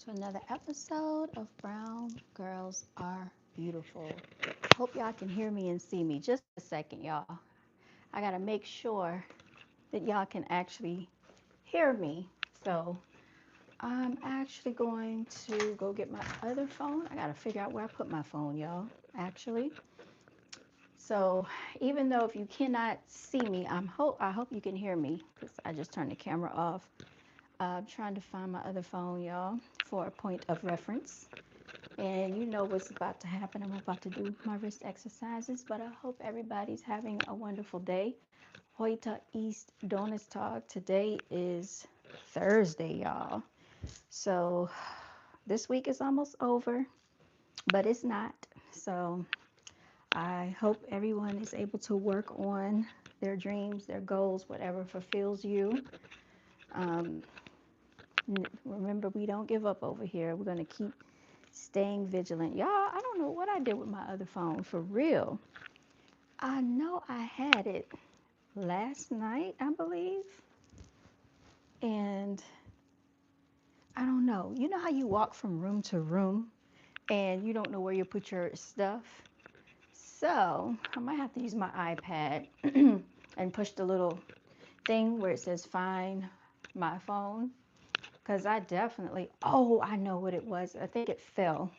to another episode of Brown Girls Are Beautiful. Hope y'all can hear me and see me. Just a second, y'all. I gotta make sure that y'all can actually hear me. So I'm actually going to go get my other phone. I gotta figure out where I put my phone, y'all. Actually. So even though if you cannot see me, I hope you can hear me because I just turned the camera off. I'm trying to find my other phone, y'all, for a point of reference. And you know what's about to happen. I'm about to do my wrist exercises, but I hope everybody's having a wonderful day. Heute ist Donnerstag. Today is Thursday, y'all. So this week is almost over, but it's not. So I hope everyone is able to work on their dreams, their goals, whatever fulfills you. Um, Remember, we don't give up over here. We're going to keep staying vigilant. Y'all, I don't know what I did with my other phone for real. I know I had it last night, I believe. And I don't know. You know how you walk from room to room and you don't know where you put your stuff? So I might have to use my iPad and push the little thing where it says find my phone. Because I definitely, oh, I know what it was. I think it fell.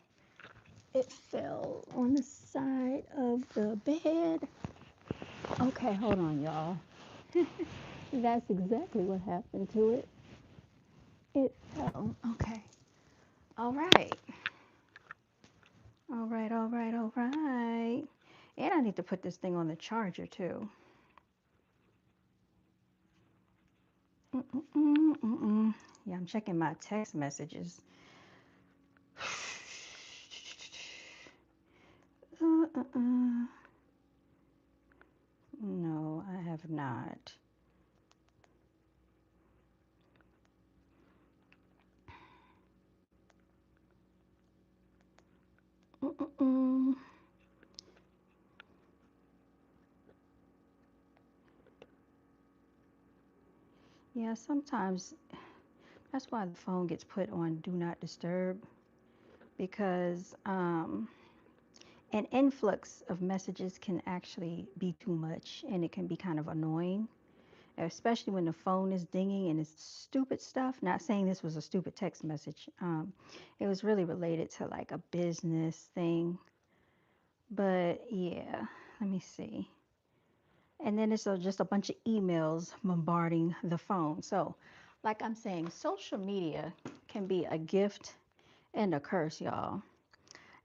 It fell on the side of the bed. Okay, hold on, y'all. That's exactly what happened to it. It fell. Okay. All right. All right, all right, all right. And I need to put this thing on the charger too. Mm-mm-mm-mm. Yeah, I'm checking my text messages. Uh-uh-uh. No, I have not. Mm-mm-mm. Yeah, sometimes that's why the phone gets put on do not disturb because an influx of messages can actually be too much and it can be kind of annoying, especially when the phone is dinging and it's stupid stuff. Not saying this was a stupid text message. It was really related to like a business thing. But yeah, let me see. And then it's just a bunch of emails bombarding the phone. So, like I'm saying, social media can be a gift and a curse, y'all.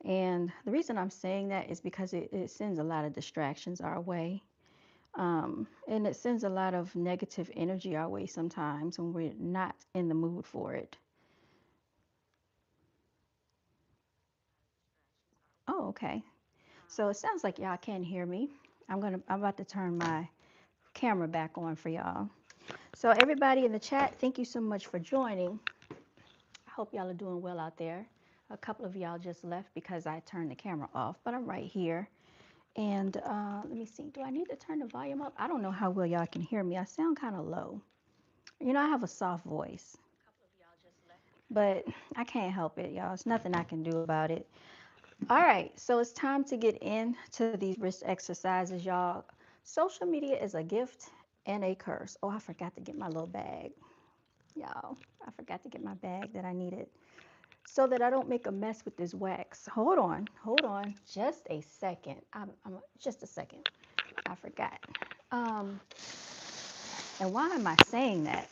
And the reason I'm saying that is because it sends a lot of distractions our way. And it sends a lot of negative energy our way sometimes when we're not in the mood for it. Oh, okay. So it sounds like y'all can hear me. I'm about to turn my camera back on for y'all. So everybody in the chat, thank you so much for joining. I hope y'all are doing well out there. A couple of y'all just left because I turned the camera off, but I'm right here. And let me see, do I need to turn the volume up? I don't know how well y'all can hear me. I sound kind of low. You know, I have a soft voice, but I can't help it, y'all. It's nothing I can do about it. All right, so it's time to get into these wrist exercises, y'all. Social media is a gift and a curse. Oh, I forgot to get my little bag, y'all. I forgot to get my bag that I needed so that I don't make a mess with this wax. Hold on, just a second. Just a second. I forgot. Um, and why am I saying that?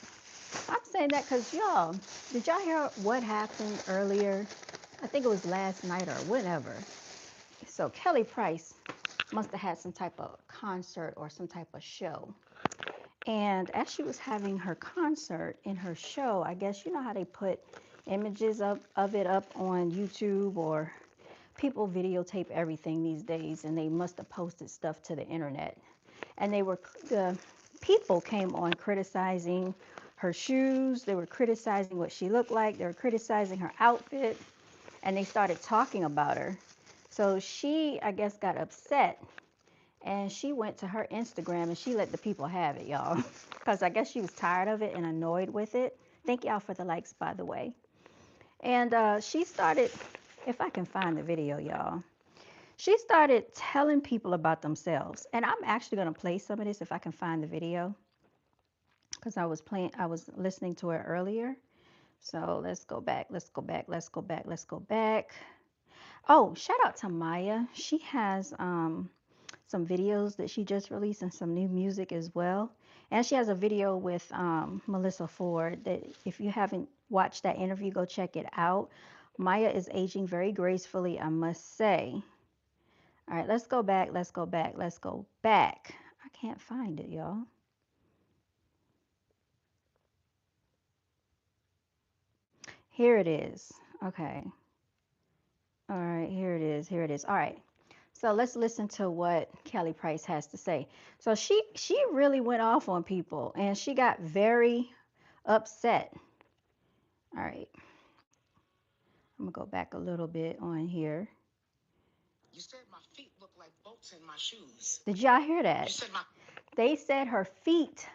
I'm saying that because y'all, did y'all hear what happened earlier? I think it was last night or whenever. So Kelly Price must have had some type of concert or some type of show. And as she was having her concert in her show, I guess you know how they put images of it up on YouTube, or people videotape everything these days, and they must have posted stuff to the internet. And the people came on criticizing her shoes, they were criticizing what she looked like, they were criticizing her outfit, and they started talking about her. So she, I guess, got upset and she went to her Instagram and she let the people have it, y'all. Because I guess she was tired of it and annoyed with it. Thank y'all for the likes, by the way. And she started, if I can find the video, y'all, she started telling people about themselves. And I'm actually going to play some of this if I can find the video because I was listening to it earlier. So let's go back, let's go back, let's go back, let's go back. Oh, shout out to Maya. She has some videos that she just released and some new music as well. And she has a video with Melissa Ford that if you haven't watched that interview, go check it out. Maya is aging very gracefully, I must say. All right, let's go back, let's go back, let's go back. I can't find it, y'all. Here it is. Okay. All right, here it is. Here it is. All right. So let's listen to what Kelly Price has to say. So she really went off on people and she got very upset. All right. I'm gonna go back a little bit on here. You said my feet look like boats in my shoes. Did y'all hear that? You said they said her feet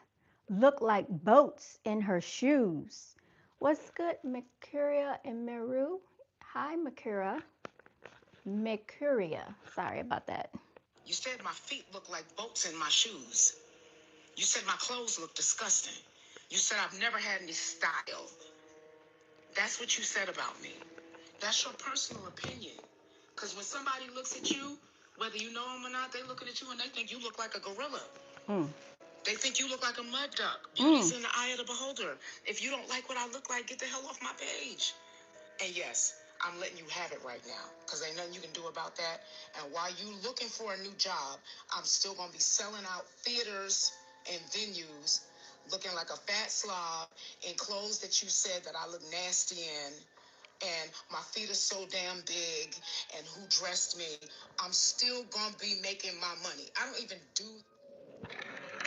look like boats in her shoes. What's good, Mercuria and Meru? Hi, Mercuria. Mercuria. Sorry about that. You said my feet look like boats in my shoes. You said my clothes look disgusting. You said I've never had any style. That's what you said about me. That's your personal opinion. Because when somebody looks at you, whether you know them or not, they looking at you and they think you look like a gorilla. Mm. They think you look like a mud duck. Beauty's in the eye of the beholder. If you don't like what I look like, get the hell off my page. And yes, I'm letting you have it right now because ain't nothing you can do about that. And while you looking for a new job, I'm still going to be selling out theaters and venues looking like a fat slob in clothes that you said that I look nasty in. And my feet are so damn big. And who dressed me? I'm still going to be making my money. I don't even do.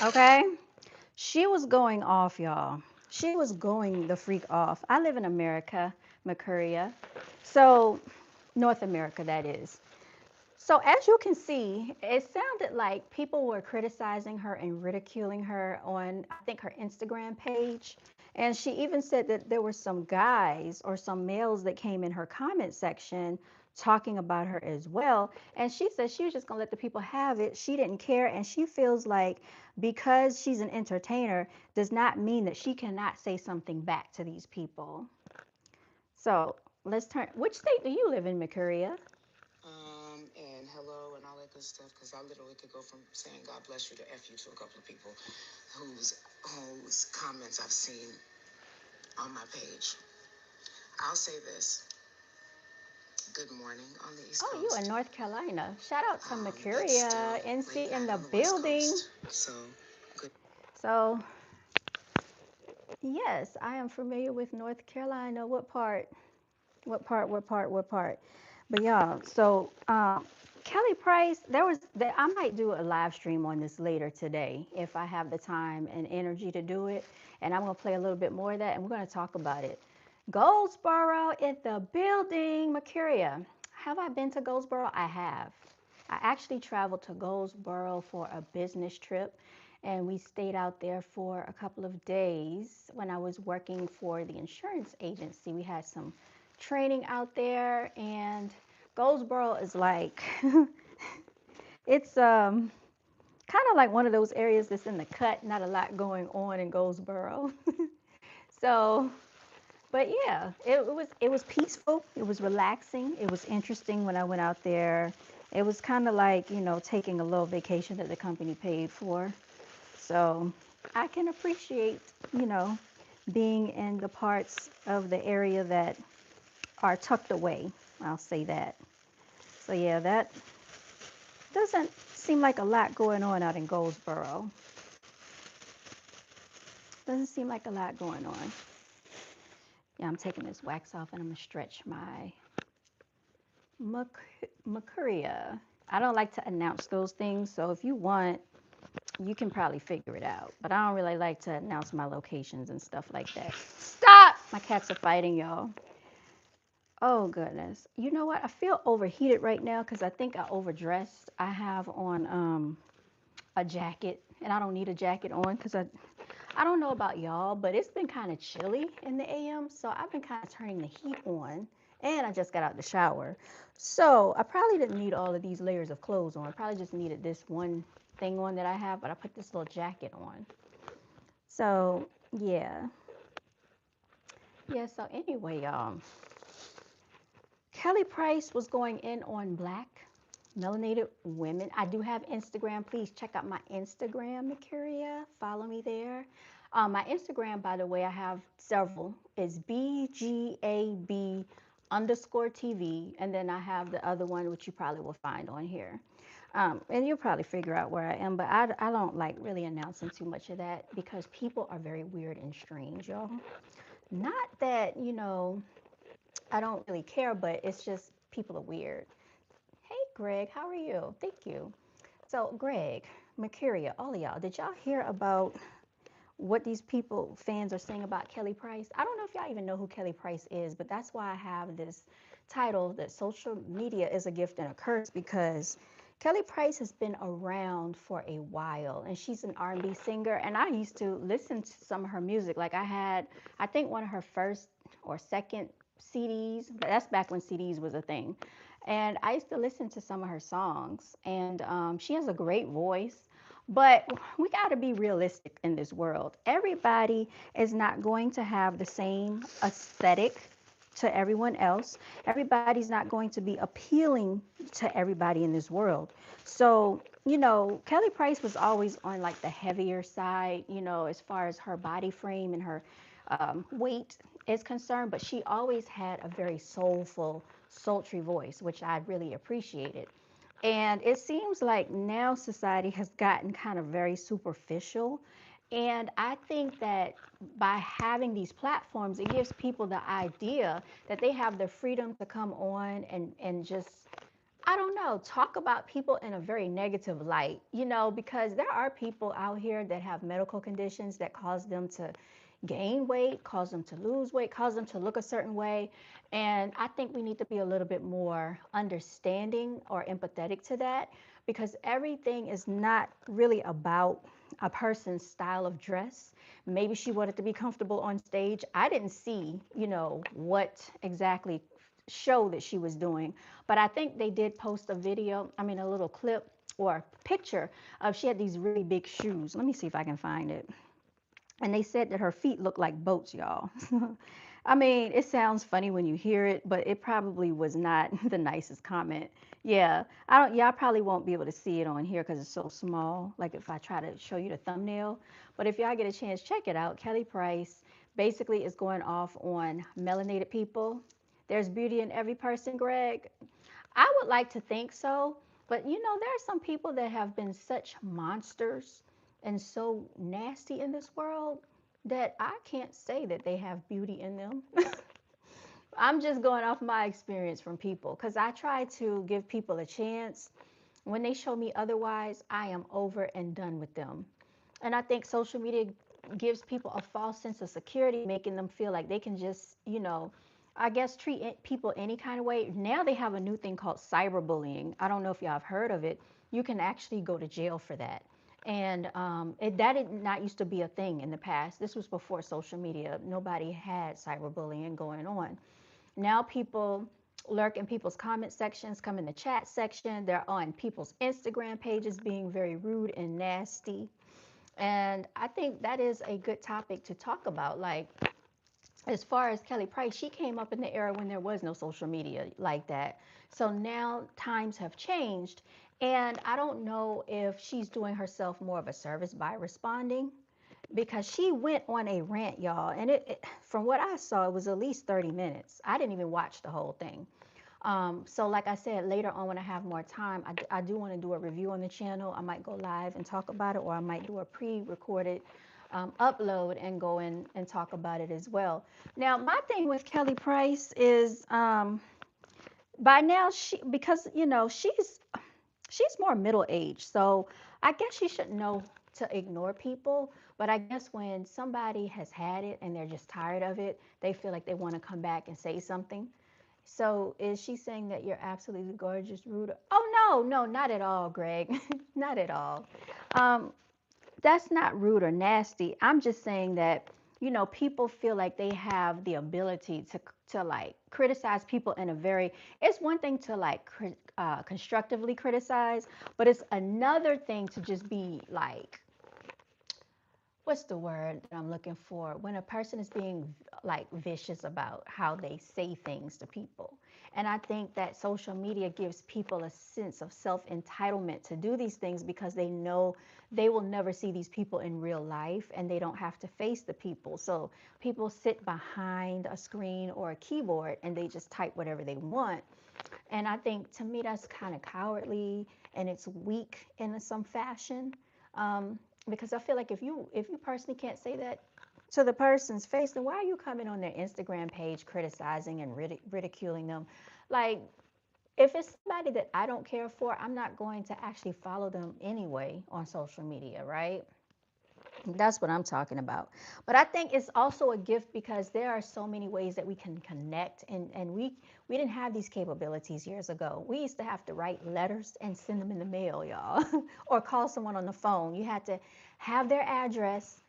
Okay. She was going off, y'all. She was going the freak off. I live in America, Mercuria. So, North America, that is. So, as you can see, it sounded like people were criticizing her and ridiculing her on, I think, her Instagram page. And she even said that there were some guys or some males that came in her comment section talking about her as well. And she said she was just going to let the people have it. She didn't care. And she feels like because she's an entertainer does not mean that she cannot say something back to these people. So let's turn. Which state do you live in, Mercuria? And hello and all that good stuff, because I literally could go from saying God bless you to F you to a couple of people whose comments I've seen on my page. I'll say this. Good morning on the East Coast. Oh, you in North Carolina. Shout out to Mercuria, NC in the building. So, good. So, yes, I am familiar with North Carolina. What part? What part? What part? What part? But yeah, so Kelly Price, I might do a live stream on this later today if I have the time and energy to do it. And I'm going to play a little bit more of that and we're going to talk about it. Goldsboro in the building, Mercuria. Have I been to Goldsboro? I have. I actually traveled to Goldsboro for a business trip and we stayed out there for a couple of days when I was working for the insurance agency. We had some training out there and Goldsboro is like it's kind of like one of those areas that's in the cut, not a lot going on in Goldsboro. So, but yeah, it was peaceful, it was relaxing, it was interesting when I went out there. It was kind of like, taking a little vacation that the company paid for. So, I can appreciate, you know, being in the parts of the area that are tucked away. I'll say that. So yeah, that doesn't seem like a lot going on out in Goldsboro. Doesn't seem like a lot going on. Yeah, I'm taking this wax off and I'm gonna stretch my Mercuria. I don't like to announce those things, so if you want, you can probably figure it out. But I don't really like to announce my locations and stuff like that. Stop! My cats are fighting, y'all. Oh goodness. You know what? I feel overheated right now because I think I overdressed. I have on a jacket and I don't need a jacket on because I don't know about y'all, but it's been kind of chilly in the AM, so I've been kind of turning the heat on. And I just got out the shower. So I probably didn't need all of these layers of clothes on. I probably just needed this one thing on that I have, but I put this little jacket on. So yeah. Yeah, so anyway, Kelly Price was going in on black melanated women. I do have Instagram. Please check out my Instagram, Mercuria. Follow me there. My Instagram, by the way, I have several. It's BGAB underscore TV. And then I have the other one, which you probably will find on here. And you'll probably figure out where I am, but I don't like really announcing too much of that because people are very weird and strange, y'all. Not that, I don't really care, but it's just people are weird. Hey, Greg, how are you? Thank you. So, Greg, Mercuria, all of y'all, did y'all hear about what these people, fans, are saying about Kelly Price? I don't know if y'all even know who Kelly Price is, but that's why I have this title that social media is a gift and a curse because Kelly Price has been around for a while and she's an R&B singer and I used to listen to some of her music. Like I think one of her first or second CDs, but that's back when CDs was a thing. And I used to listen to some of her songs and she has a great voice. But we got to be realistic in this world. Everybody is not going to have the same aesthetic to everyone else. Everybody's not going to be appealing to everybody in this world. So, Kelly Price was always on like the heavier side, as far as her body frame and her weight is concerned, but she always had a very soulful, sultry voice, which I really appreciated. And it seems like now society has gotten kind of very superficial. And I think that by having these platforms, it gives people the idea that they have the freedom to come on and just, I don't know, talk about people in a very negative light, because there are people out here that have medical conditions that cause them to gain weight, cause them to lose weight, cause them to look a certain way. And I think we need to be a little bit more understanding or empathetic to that because everything is not really about a person's style of dress. Maybe she wanted to be comfortable on stage. I didn't see, what exactly show that she was doing, but I think they did post a video, a little clip or picture of she had these really big shoes. Let me see if I can find it. And they said that her feet look like boats, y'all. It sounds funny when you hear it, but it probably was not the nicest comment. Yeah, I probably won't be able to see it on here because it's so small. Like if I try to show you the thumbnail, but if y'all get a chance, check it out. Kelly Price basically is going off on melanated people. There's beauty in every person, Greg. I would like to think so, but there are some people that have been such monsters and so nasty in this world that I can't say that they have beauty in them. I'm just going off my experience from people because I try to give people a chance. When they show me otherwise, I am over and done with them. And I think social media gives people a false sense of security, making them feel like they can just, I guess treat people any kind of way. Now they have a new thing called cyberbullying. I don't know if y'all have heard of it. You can actually go to jail for that. And that did not used to be a thing in the past. This was before social media. Nobody had cyberbullying going on. Now people lurk in people's comment sections, come in the chat section. They're on people's Instagram pages being very rude and nasty. And I think that is a good topic to talk about. Like, as far as Kelly Price, she came up in the era when there was no social media like that. So now times have changed. And I don't know if she's doing herself more of a service by responding because she went on a rant, y'all. And from what I saw, it was at least 30 minutes. I didn't even watch the whole thing. So like I said, later on when I have more time, I do want to do a review on the channel. I might go live and talk about it, or I might do a pre-recorded upload and go in and talk about it as well. Now, my thing with Kelly Price is by now because she's more middle aged, so I guess she should know to ignore people. But I guess when somebody has had it and they're just tired of it, they feel like they want to come back and say something. So is she saying that you're absolutely gorgeous, rude? Oh no, no, not at all, Greg. Not at all. Um, that's not rude or nasty. I'm just saying that, people feel like they have the ability to like criticize people in a very, it's one thing to like constructively criticize, but it's another thing to just be like, what's the word that I'm looking for? When a person is being like vicious about how they say things to people. And I think that social media gives people a sense of self entitlement to do these things because they know they will never see these people in real life and they don't have to face the people. So people sit behind a screen or a keyboard and they just type whatever they want. And I think to me that's kind of cowardly and it's weak in some fashion. Um, because I feel like if you personally can't say that to the person's face, then why are you coming on their Instagram page criticizing and ridiculing them? Like, if it's somebody that I don't care for, I'm not going to actually follow them anyway on social media, right? That's what I'm talking about. But I think it's also a gift because there are so many ways that we can connect and we didn't have these capabilities years ago. We used to have to write letters and send them in the mail, y'all, or call someone on the phone. You had to have their address,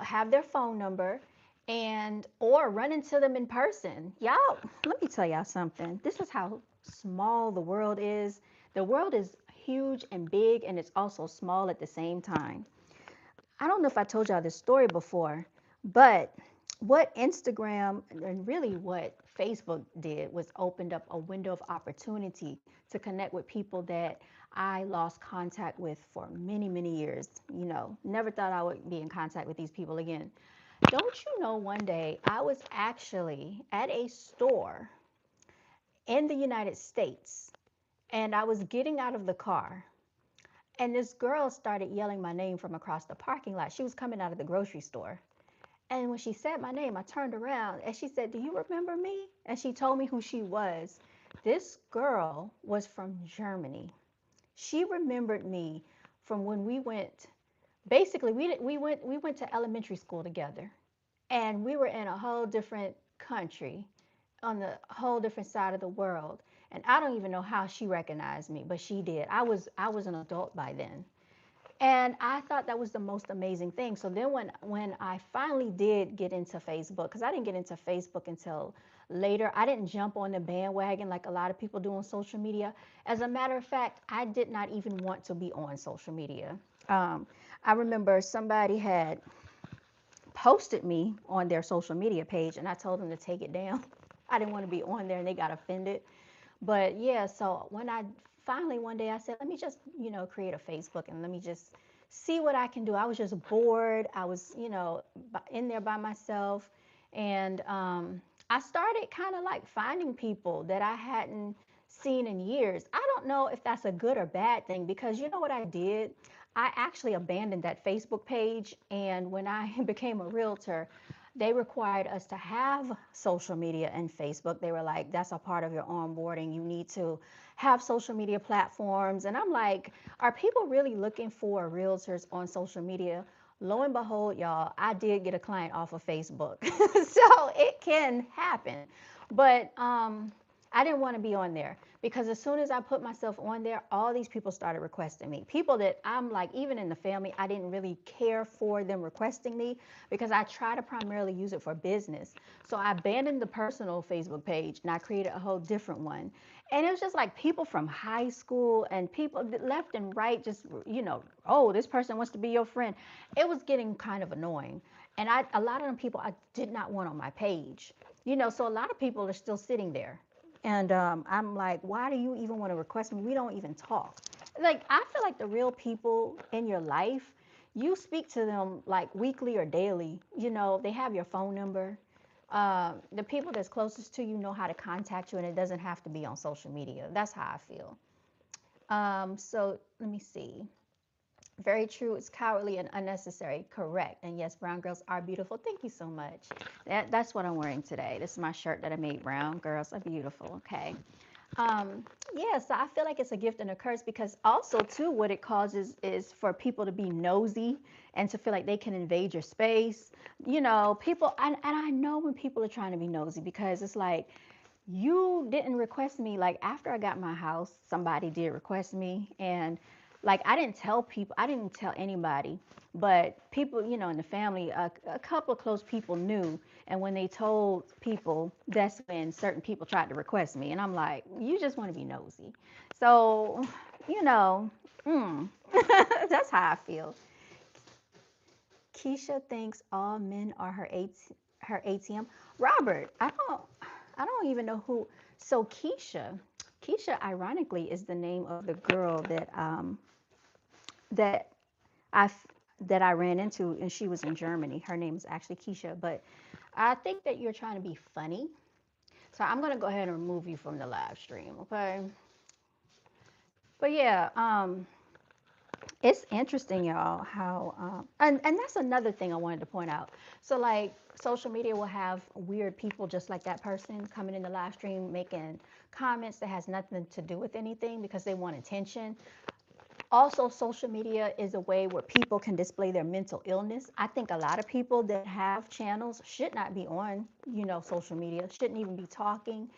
have their phone number, and or run into them in person. Y'all, let me tell y'all something. This is how small the world is. The world is huge and big and it's also small at the same time. I don't know if I told y'all this story before, but what Instagram and really what Facebook did was opened up a window of opportunity to connect with people that I lost contact with for many, many years. Never thought I would be in contact with these people again. Don't you know, one day I was actually at a store in the United States and I was getting out of the car and this girl started yelling my name from across the parking lot. She was coming out of the grocery store. And when she said my name, I turned around and she said, "Do you remember me?" And she told me who she was. This girl was from Germany. She remembered me from when we went, basically we went to elementary school together. And we were in a whole different country on the whole different side of the world. And I don't even know how she recognized me, but she did. I was an adult by then. And I thought that was the most amazing thing. So then when I finally did get into Facebook, because I didn't get into Facebook until later, I didn't jump on the bandwagon like a lot of people do on social media. As a matter of fact, I did not even want to be on social media. Um, I remember somebody had posted me on their social media page, and I told them to take it down. I didn't want to be on there, and they got offended. But yeah, so when I finally one day I said, let me just, create a Facebook and let me just see what I can do. I was just bored. I was, in there by myself. And I started kind of like finding people that I hadn't seen in years. I don't know if that's a good or bad thing because you know what I did? I actually abandoned that Facebook page. And when I became a realtor, they required us to have social media and Facebook. They were like, that's a part of your onboarding. You need to have social media platforms. And I'm like, are people really looking for realtors on social media? Lo and behold, y'all, I did get a client off of Facebook. So it can happen. But I didn't want to be on there because as soon as I put myself on there, all these people started requesting me. People that I'm like, even in the family, I didn't really care for them requesting me because I try to primarily use it for business. So I abandoned the personal Facebook page and I created a whole different one. And it was just like people from high school and people left and right, just, oh, this person wants to be your friend. It was getting kind of annoying. And a lot of them people I did not want on my page. So a lot of people are still sitting there. And I'm like, why do you even want to request me? We don't even talk. Like, I feel like the real people in your life, you speak to them like weekly or daily. They have your phone number. The people that's closest to you know how to contact you, and it doesn't have to be on social media. That's how I feel. So let me see. Very true. It's cowardly and unnecessary. Correct. And yes, brown girls are beautiful. Thank you so much. That's what I'm wearing today. This is my shirt that I made. Brown girls are beautiful. Okay. Yeah, so I feel like it's a gift and a curse because also too what it causes is for people to be nosy and to feel like they can invade your space. People and I know when people are trying to be nosy because it's like you didn't request me. Like after I got my house, somebody did request me and Like I didn't tell people, I didn't tell anybody, but people, in the family, a couple of close people knew. And when they told people, that's when certain people tried to request me. And I'm like, you just want to be nosy. So, you know, mm, that's how I feel. Keisha thinks all men are her ATM. Robert, I don't even know who. So Keisha, ironically, is the name of the girl that I that I ran into, and she was in Germany. Her name is actually Keisha, but I think that you're trying to be funny. So I'm gonna go ahead and remove you from the live stream, okay? But yeah, it's interesting, y'all, how and that's another thing I wanted to point out. So like social media will have weird people just like that person coming in the live stream making comments that has nothing to do with anything because they want attention. Also, social media is a way where people can display their mental illness. I think a lot of people that have channels should not be on, social media, shouldn't even be talking,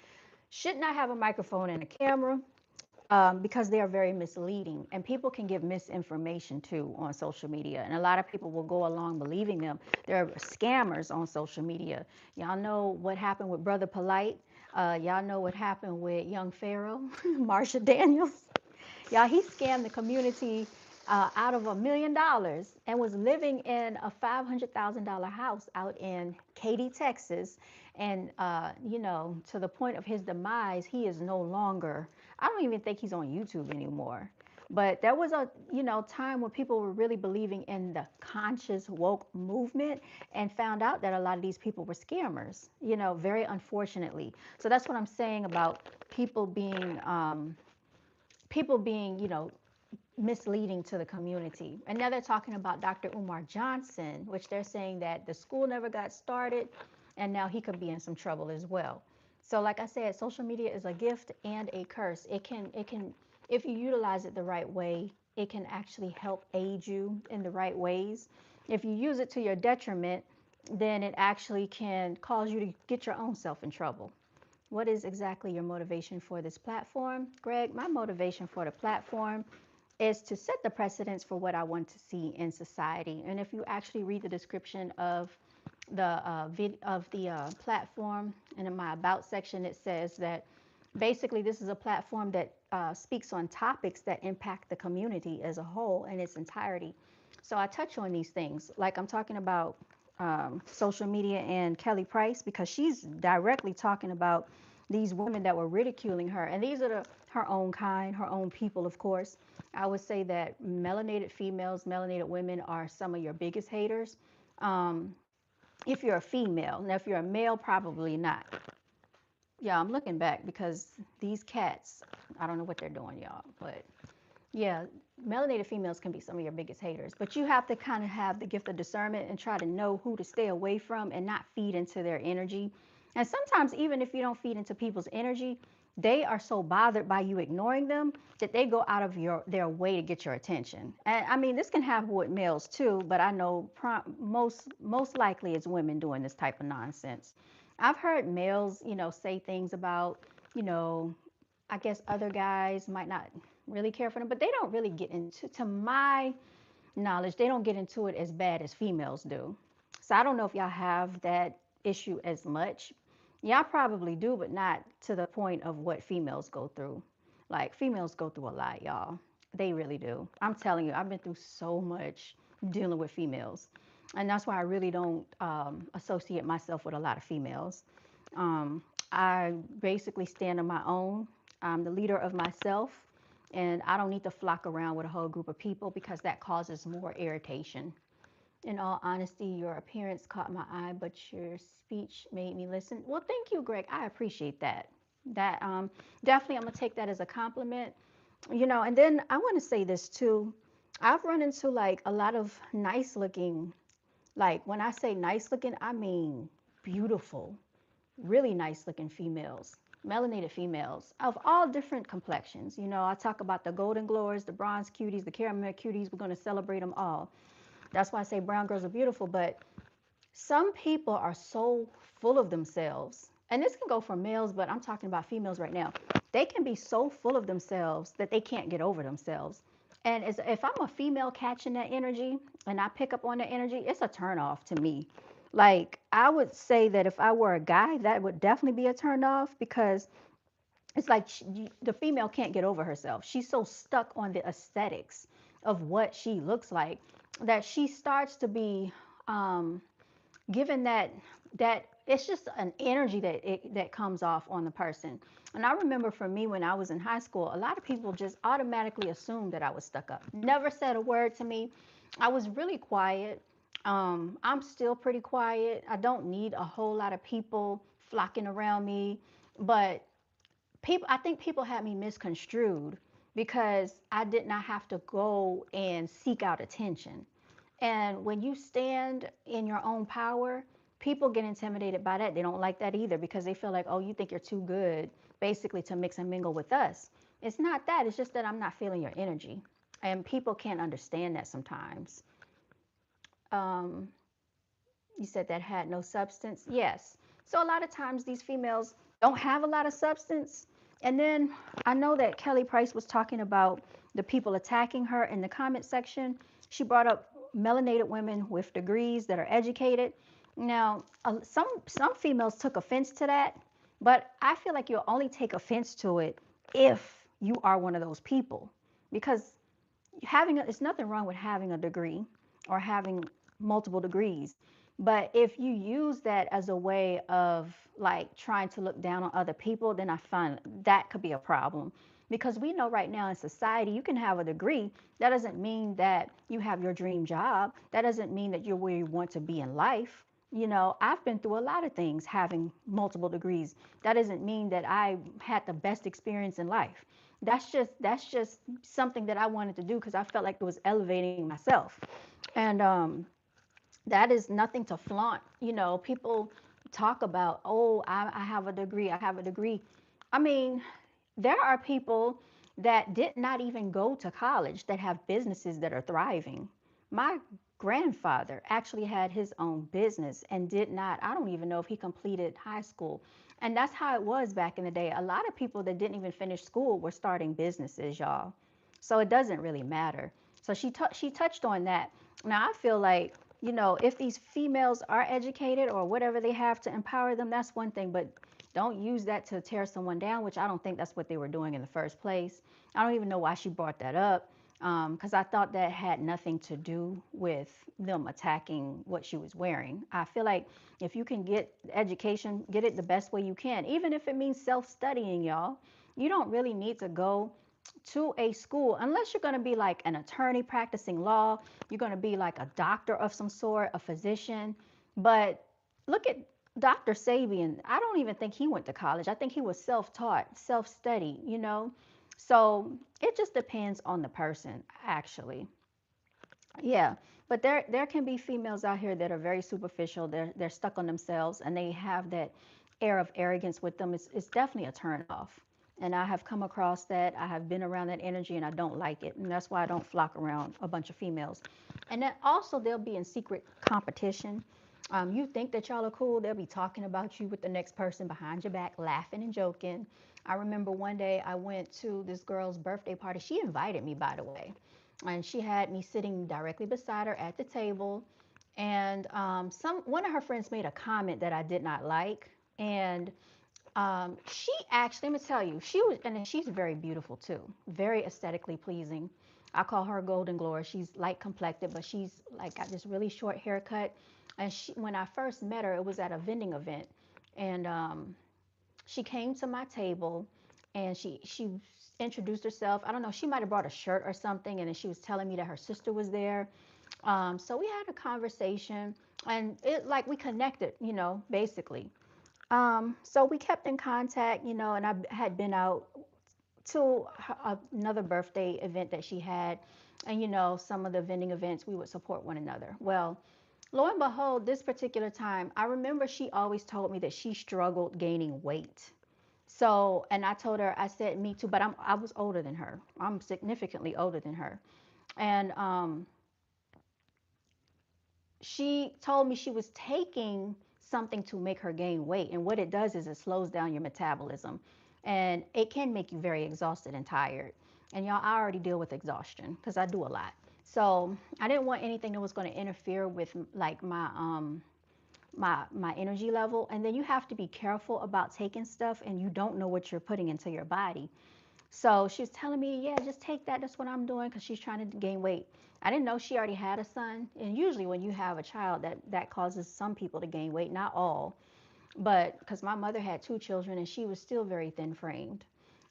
should not have a microphone and a camera, because they are very misleading. And people can give misinformation too on social media. And a lot of people will go along believing them. There are scammers on social media. Y'all know what happened with Brother Polite. Y'all know what happened with Young Pharaoh, Marsha Daniels. Y'all, he scammed the community out of $1 million and was living in a $500,000 house out in Katy, Texas. And, to the point of his demise, he is no longer, I don't even think he's on YouTube anymore. But there was a, time when people were really believing in the conscious woke movement and found out that a lot of these people were scammers, very unfortunately. So that's what I'm saying about people being, misleading to the community. And now they're talking about Dr. Umar Johnson, which they're saying that the school never got started and now he could be in some trouble as well. So like I said, social media is a gift and a curse. It can if you utilize it the right way, it can actually help aid you in the right ways. If you use it to your detriment, then it actually can cause you to get your own self in trouble. What is exactly your motivation for this platform? Greg, my motivation for the platform is to set the precedence for what I want to see in society. And if you actually read the description of the platform and in my about section, it says that basically this is a platform that speaks on topics that impact the community as a whole in its entirety. So I touch on these things, like I'm talking about social media and Kelly Price, because she's directly talking about these women that were ridiculing her, and these are her own kind, her own people, of course. I would say that melanated females, melanated women are some of your biggest haters. Um, if you're a female, now if you're a male, probably not. Yeah, I'm looking back because these cats, I don't know what they're doing, y'all, but yeah, melanated females can be some of your biggest haters, but you have to kind of have the gift of discernment and try to know who to stay away from and not feed into their energy. And sometimes, even if you don't feed into people's energy, they are so bothered by you ignoring them that they go out of their way to get your attention. And I mean, this can happen with males too, but I know most likely it's women doing this type of nonsense. I've heard males, say things about, you know, I guess other guys might not really care for them, but they don't really get into, to my knowledge, they don't get into it as bad as females do. So I don't know if y'all have that issue as much. Y'all probably do, but not to the point of what females go through. Like females go through a lot, y'all. They really do. I'm telling you, I've been through so much dealing with females. And that's why I really don't associate myself with a lot of females. Um, I basically stand on my own. I'm the leader of myself, and I don't need to flock around with a whole group of people because that causes more irritation. In all honesty, your appearance caught my eye, but your speech made me listen. Well, thank you, Greg. I appreciate that. That definitely, I'm gonna take that as a compliment. And then I want to say this too. I've run into like a lot of nice looking, like when I say nice looking, I mean beautiful, really nice looking females, melanated females of all different complexions. I talk about the golden glowers, the bronze cuties, the caramel cuties. We're going to celebrate them all. That's why I say brown girls are beautiful. But some people are so full of themselves, and this can go for males, but I'm talking about females right now. They can be so full of themselves that they can't get over themselves. And if I'm a female catching that energy and I pick up on that energy, it's a turn off to me. Like I would say that if I were a guy, that would definitely be a turn off because it's like the female can't get over herself. She's so stuck on the aesthetics of what she looks like that she starts to be um, given that it's just an energy that comes off on the person. And I remember for me when I was in high school, a lot of people just automatically assumed that I was stuck up. Never said a word to me. I was really quiet. I'm still pretty quiet. I don't need a whole lot of people flocking around me, but people, I think people had me misconstrued because I did not have to go and seek out attention. And when you stand in your own power, people get intimidated by that. They don't like that either because they feel like, oh, you think you're too good, basically, to mix and mingle with us. It's not that. It's just that I'm not feeling your energy. And people can't understand that sometimes. Um, you said that had no substance. Yes. So a lot of times these females don't have a lot of substance. And then I know that Kelly Price was talking about the people attacking her in the comment section. She brought up melanated women with degrees that are educated. Now, some females took offense to that, but I feel like you'll only take offense to it if you are one of those people, because it's nothing wrong with having a degree or having multiple degrees. But if you use that as a way of like trying to look down on other people, then I find that could be a problem. Because we know right now in society, you can have a degree. That doesn't mean that you have your dream job. That doesn't mean that you're where you want to be in life. You know, I've been through a lot of things having multiple degrees. That doesn't mean that I had the best experience in life. That's just something that I wanted to do because I felt like it was elevating myself. And that is nothing to flaunt. You know, people talk about, oh, I have a degree, I have a degree. I mean, there are people that did not even go to college that have businesses that are thriving. My grandfather actually had his own business and did not, I don't even know if he completed high school. And that's how it was back in the day. A lot of people that didn't even finish school were starting businesses, y'all. So it doesn't really matter. So she touched on that. Now I feel like, you know, if these females are educated or whatever they have to empower them, that's one thing. But don't use that to tear someone down, which I don't think that's what they were doing in the first place. I don't even know why she brought that up, because I thought that had nothing to do with them attacking what she was wearing. I feel like if you can get education, get it the best way you can, even if it means self-studying, y'all. You don't really need to go to a school unless you're going to be like an attorney practicing law. You're going to be like a doctor of some sort, a physician. But look at Dr. Sabian. I don't even think he went to college. I think he was self-taught, self-study, you know. So it just depends on the person, actually. Yeah, but there can be females out here that are very superficial. They're stuck on themselves and they have that air of arrogance with them. It's definitely a turn off. And I have come across that. I have been around that energy and I don't like it. And that's why I don't flock around a bunch of females. And then also they'll be in secret competition. You think that y'all are cool, they'll be talking about you with the next person behind your back, laughing and joking. I remember one day I went to this girl's birthday party. She invited me, by the way, and she had me sitting directly beside her at the table. And some one of her friends made a comment that I did not like, and she actually, let me tell you, she was, and she's very beautiful too, very aesthetically pleasing. I call her Golden Glory. She's light complected, but she's like got this really short haircut. And when I first met her, it was at a vending event, and she came to my table, and she introduced herself. I don't know, she might have brought a shirt or something, and then she was telling me that her sister was there. So we had a conversation, and it like we connected, you know, basically. So we kept in contact, you know, and I had been out to another birthday event that she had. And, you know, some of the vending events, we would support one another. Well, lo and behold, this particular time, I remember she always told me that she struggled gaining weight. So, and I told her, I said, me too, but I was older than her. I'm significantly older than her. And she told me she was taking something to make her gain weight. And what it does is it slows down your metabolism and it can make you very exhausted and tired. And y'all, I already deal with exhaustion because I do a lot. So I didn't want anything that was going to interfere with like my energy level. And then you have to be careful about taking stuff and you don't know what you're putting into your body. So she was telling me, yeah, just take that. That's what I'm doing because she's trying to gain weight. I didn't know she already had a son. And usually when you have a child, that causes some people to gain weight, not all. But because my mother had two children and she was still very thin framed.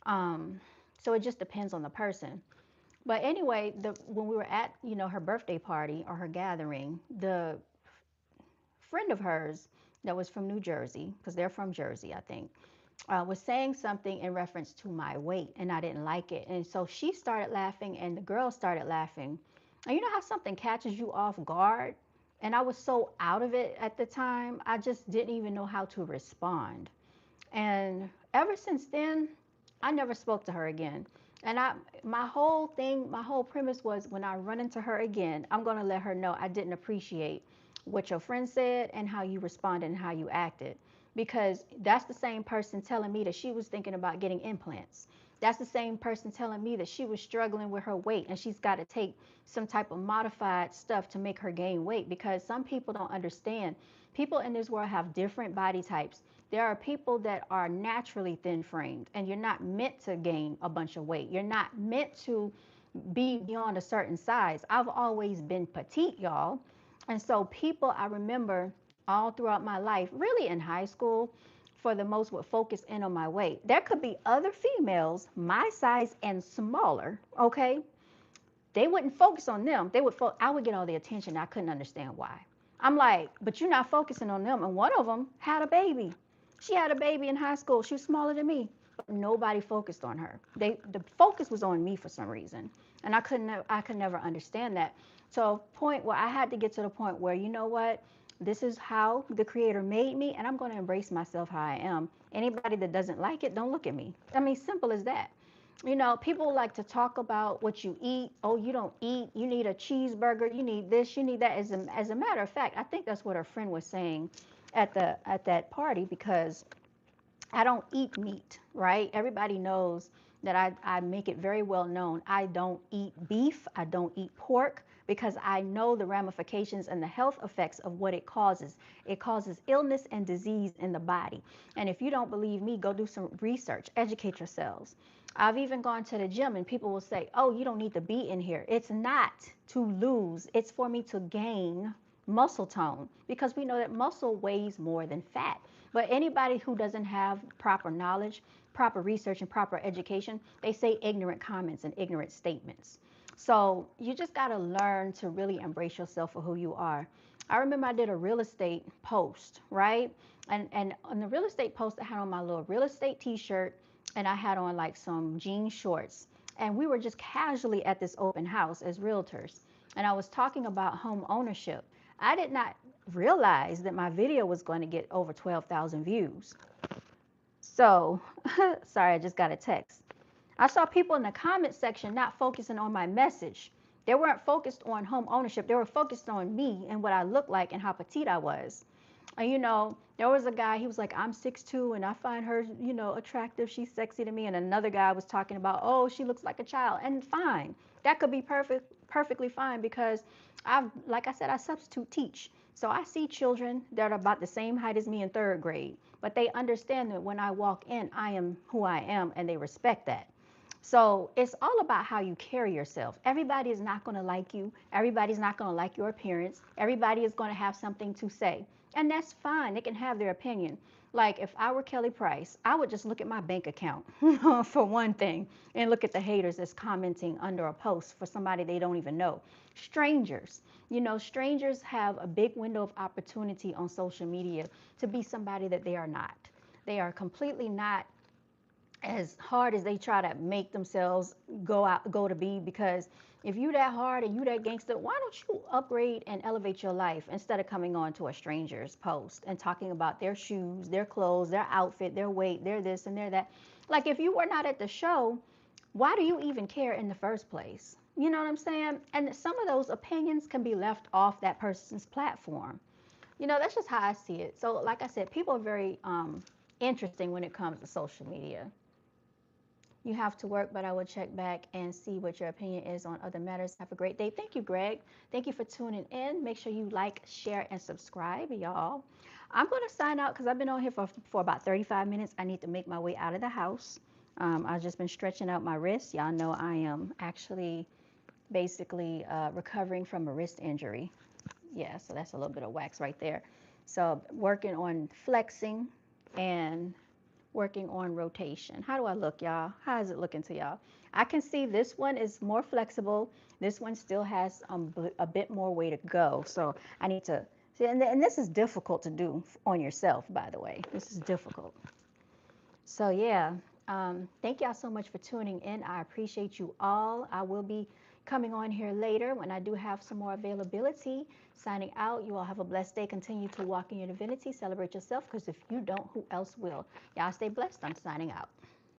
Um, so it just depends on the person. But anyway, when we were at, her birthday party or her gathering, the friend of hers that was from New Jersey, because they're from Jersey, I think, was saying something in reference to my weight, and I didn't like it. And so she started laughing, and the girl started laughing. And you know how something catches you off guard? And I was so out of it at the time, I just didn't even know how to respond. And ever since then, I never spoke to her again. And my whole premise was when I run into her again, I'm going to let her know I didn't appreciate what your friend said and how you responded and how you acted. Because that's the same person telling me that she was thinking about getting implants. That's the same person telling me that she was struggling with her weight and she's got to take some type of modified stuff to make her gain weight because some people don't understand. People in this world have different body types. There are people that are naturally thin framed, and you're not meant to gain a bunch of weight. You're not meant to be beyond a certain size. I've always been petite, y'all. And so, people I remember all throughout my life, really in high school, for the most would focus in on my weight. There could be other females my size and smaller, okay? They wouldn't focus on them. I would get all the attention. I couldn't understand why. I'm like, but you're not focusing on them. And one of them had a baby. She had a baby in high school. She was smaller than me, but nobody focused on her. The focus was on me for some reason, and I could never understand that. So a point where I had to get to the point where you know what, this is how the Creator made me, and I'm going to embrace myself how I am. Anybody that doesn't like it, don't look at me. I mean, simple as that. People like to talk about what you eat. Oh, you don't eat. You need a cheeseburger. You need this. You need that. As a matter of fact, I think that's what her friend was saying at that party because I don't eat meat, right? Everybody knows that I make it very well known. I don't eat beef. I don't eat pork because I know the ramifications and the health effects of what it causes. It causes illness and disease in the body. And if you don't believe me, go do some research, educate yourselves. I've even gone to the gym and people will say, oh, you don't need to be in here. It's not to lose, it's for me to gain muscle tone because we know that muscle weighs more than fat. But anybody who doesn't have proper knowledge, proper research, and proper education, they say ignorant comments and ignorant statements. So you just got to learn to really embrace yourself for who you are. I remember I did a real estate post, right? And on the real estate post, I had on my little real estate t-shirt and I had on like some jean shorts. And we were just casually at this open house as realtors. And I was talking about home ownership. I did not realize that my video was going to get over 12,000 views. So, sorry, I just got a text. I saw people in the comment section not focusing on my message. They weren't focused on home ownership. They were focused on me and what I looked like and how petite I was. And there was a guy, he was like, I'm 6'2" and I find her, attractive. She's sexy to me. And another guy was talking about, oh, she looks like a child. And fine. That could be perfectly fine because like I said, I substitute teach. So I see children that are about the same height as me in third grade, but they understand that when I walk in, I am who I am and they respect that. So it's all about how you carry yourself. Everybody is not going to like you. Everybody's not going to like your appearance. Everybody is going to have something to say. And that's fine. They can have their opinion. Like if I were Kelly Price, I would just look at my bank account for one thing and look at the haters that's commenting under a post for somebody they don't even know. Strangers. Strangers have a big window of opportunity on social media to be somebody that they are not. They are completely not as hard as they try to make themselves go to be, because if you that hard and you that gangster, why don't you upgrade and elevate your life instead of coming on to a stranger's post and talking about their shoes, their clothes, their outfit, their weight, their this and their that. Like if you were not at the show, why do you even care in the first place? You know what I'm saying? And some of those opinions can be left off that person's platform. That's just how I see it. So like I said, people are very interesting when it comes to social media. You have to work, but I will check back and see what your opinion is on other matters. Have a great day. Thank you, Greg. Thank you for tuning in. Make sure you like, share, and subscribe, y'all. I'm going to sign out because I've been on here for about 35 minutes. I need to make my way out of the house. I've just been stretching out my wrist. Y'all know I am actually basically recovering from a wrist injury. Yeah, so that's a little bit of wax right there. So working on flexing and working on rotation. How do I look, y'all? How is it looking to y'all? I can see this one is more flexible. This one still has a bit more way to go. So I need to see, and this is difficult to do on yourself, by the way. This is difficult. So yeah, thank y'all so much for tuning in. I appreciate you all. I will be coming on here later when I do have some more availability. Signing out. You all have a blessed day. Continue to walk in your divinity. Celebrate yourself, because if you don't, who else will? Y'all stay blessed. I'm signing out.